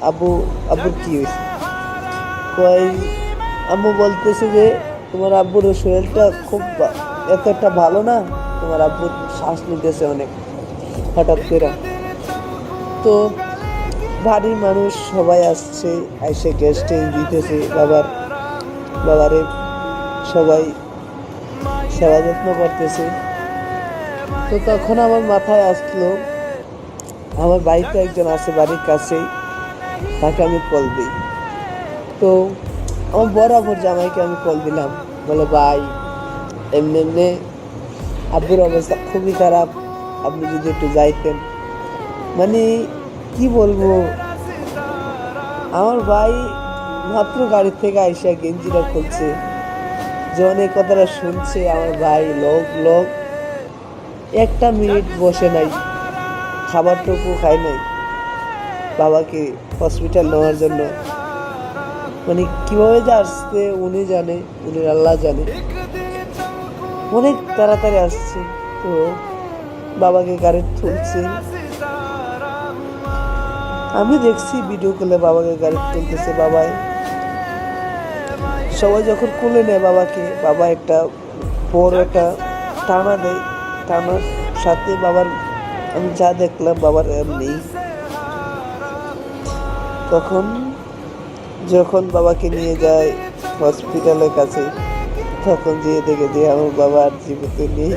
আব্বু আব্বুর কি হয়েছে? কয় আম্মু বলতেছে যে তোমার আব্বুর শরীরটা খুব এতটা ভালো না, তোমার আব্বুর শ্বাস নিতেছে অনেক হঠাৎ করে। তো বাড়ির মানুষ সবাই আসছে, এসে গেস্টে দিতেছে বাবারে সবাই সেবা যত্ন করতেছে। তো তখন আমার মাথায় আসলো আমার বাড়িতে একজন আছে বাড়ির কাছেই, তাকে আমি কল দিই। তো আমার বরাবর জামাইকে আমি কল দিলাম, বলে ভাই এমনি এমনি আব্বুর অবস্থা খুবই খারাপ, আপনি যদি একটু যাইতেন। মানে কি বলবো, আমার ভাই মাত্র গাড়ি থেকে আইসা গেঞ্জিটা খুলছে, যখন এই কথাটা শুনছে আমার ভাই লোক লোক 1 মিনিট বসে নাই, খাবারটুকু খায় নাই বাবাকে হসপিটাল নেওয়ার জন্য। মানে কিভাবে যে আসছে উনি জানে, উনি আল্লাহ জানে, অনেক তাড়াতাড়ি আসছে। তো বাবাকে গাড়ি তুলছে, আমি দেখছি ভিডিও কলে বাবাকে গাড়ি তুলতেছে। বাবাই সবাই যখন কোলে নেয় বাবাকে, বাবা একটা বড় একটা টানা দেয়, টানার সাথে বাবার আমি যা দেখলাম বাবার নেই। তখন যখন বাবাকে নিয়ে যায় হসপিটালের কাছে, তখন যেয়ে দেখে যে আমার বাবা আর জীবিত নেই।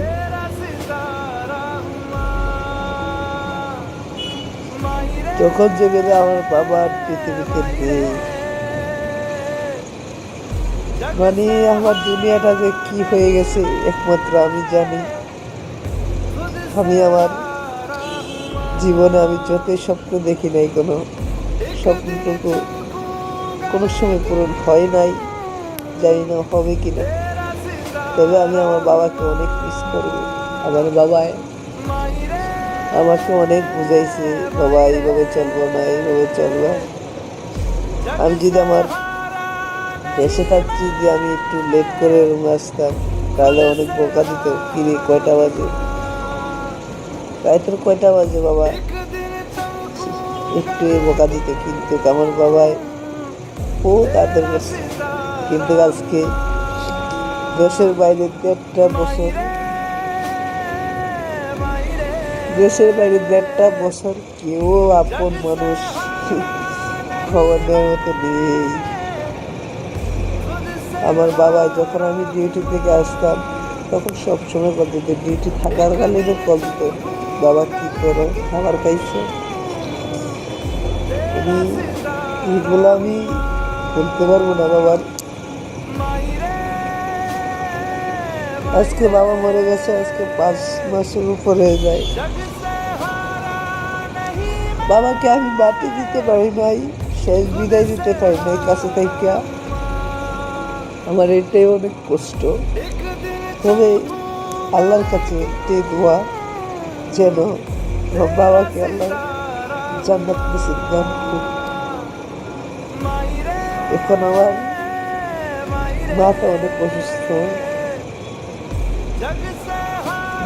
তখন জেগে যায় আমার বাবা আর পৃথিবীতে নেই। মানে আমার দুনিয়াটা যে কি হয়ে গেছে একমাত্র আমি জানি। আমি আমার জীবনে আমি যতই স্বপ্ন দেখি নাই, কোনো স্বপ্নটুকু কোনো সময় পূরণ হয় নাই, জানি না হবে কিনা। তবে আমি আমার বাবাকে অনেক মিস করব। আমার বাবাই আমাকে অনেক বুঝাইছে, বাবা এইভাবে চলবো না, এইভাবে চলবো। আমি যদি আমার দেশে থাকছি, যে আমি একটু লেট করে রুমে আসতাম, তাহলে অনেক বকা দিত, কিরে কয়টা বাজে, তাই তোর কয়টা বাজে বাবা, একটু বকা দিত। কিন্তু আমার বাবাই ও তাদের কাছে, কিন্তু আজকে দেশের বাইরে 1.5 বছর কেউ আপন মানুষ খবর নেওয়ার মতো নেই। আমার বাবা যখন আমি ডিউটি থেকে আসতাম, তখন সবসময় কল দিত, ডিউটি থাকার কালীন কল দিত, বাবা কি করো, খাবার খাইছো। এগুলো আমি বলতে পারবো না বাবার। আজকে বাবা মরে গেছে, আজকে 5 মাসের উপরে হয়ে যায়। বাবাকে আমি মাটি দিতে পারি নাই, শেষ বিদায় দিতে পারি নাই কাছে থেকে। আমার এটাই অনেক কষ্ট। তবে আল্লাহর কাছে একটাই দোয়া, যেন বাবাকে আল্লাহ জান্নাত নসিব দান করুন। এখন আমার মাটা অনেক অসুস্থ,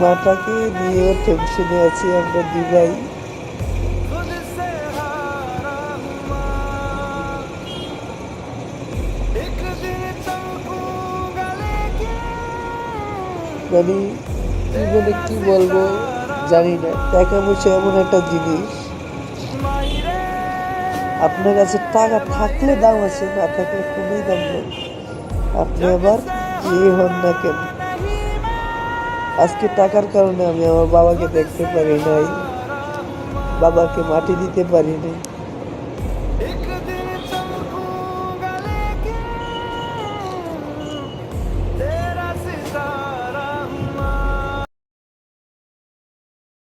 মাটাকে নিয়ে টেনশনে আছি আমরা দুই ভাই। মানে জীবনে কি বলবো জানি না। টাকা পয়সা এমন একটা জিনিস, আপনার কাছে টাকা থাকলে দাম আছে, না থাকলে কোনোই দাম নেই, আপনি আবার যে হন না কেন। আজকে টাকার কারণে আমি আমার বাবাকে দেখতে পারি নাই, বাবাকে মাটি দিতে পারি নাই।